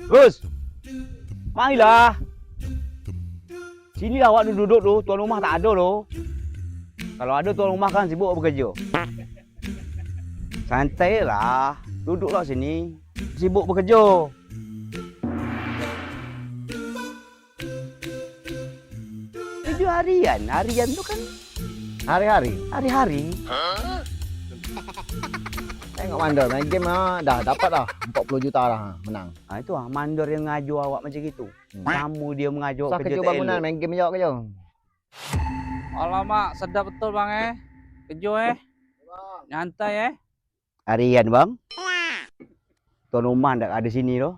Gus, marilah. Sini lah awak duduk tu, tuan rumah tak ada tu. Kalau ada tuan rumah kan sibuk bekerja. Santai lah, duduklah sini. Sibuk bekerja. Kerja harian, harian tu kan Hari-hari. hari-hari. Tengok mandor main game dah dapat dah 40 juta dah menang. Ha, itu lah, mandor yang mengajar awak macam gitu. Kamu dia mengajar Susah kerja kerja tak bangunan elok. main game jawab kerja. Alamak, sedap betul bang Kerja nyantai Harian bang. Tuan rumah tak ada sini tu.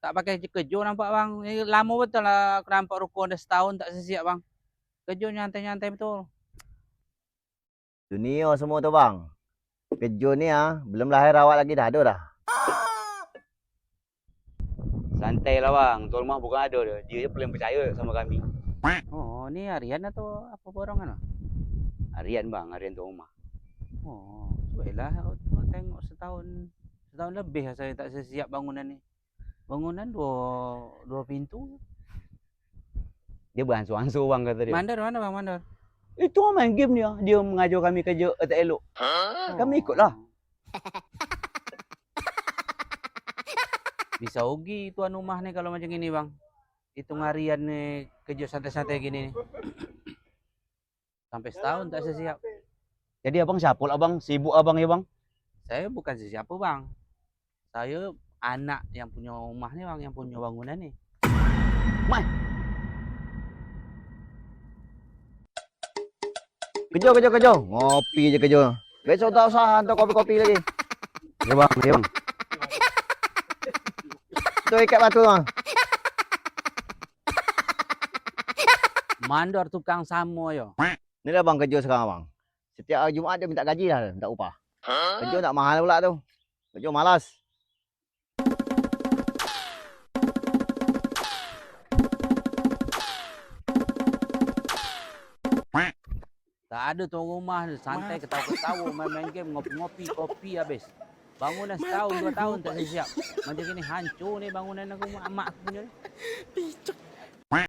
Tak pakai kerja nampak bang. Ini lama betul lah aku nampak ruko dah setahun tak siap bang. Kerja nyantai-nyantai betul. Dunia semua tu bang. Kerja ni belum lahir awak lagi dah ada dah. Santai lah bang. Tuan rumah bukan ada dia. Dia je paling percaya sama kami. Oh, ni harian atau apa borongan lah? Harian bang, harian tuan rumah. Oh, baiklah aku tengok setahun lebih lah saya tak siap bangunan ni. Bangunan dua pintu. Dia beransur-ansur bang kata dia. Mandor mana bang mandor? Itu orang main game dia. Dia mengajar kami kerja tak elok. Kami ikutlah. Bisa rugi tuan rumah ni kalau macam gini bang. Hitung harian ni kerja santai-santai gini ni. Sampai setahun tak siap. Jadi abang siapa lah bang? Sibuk abang ya bang? Saya bukan sesiapa bang. Saya anak yang punya rumah ni bang, yang punya bangunan ni. Kerja. Ngopi je kerja. Besok tak usah hantar kopi-kopi lagi. Ya bang, ya bang. Tu ikat batu bang. Mandor tukang samo yo. Ni dah bang kerja sekarang bang. Setiap hari Jumaat dia minta gaji dah, minta upah. Kerja tak mahal pula tu. Kerja malas. Tak ada tuan rumah ni, santai ketawa-ketawa, main-main game, ngopi-ngopi, kopi habis. Bangunan setahun, 2 tahun tak siap. Macam gini hancur ni bangunan aku, mak aku punya ni.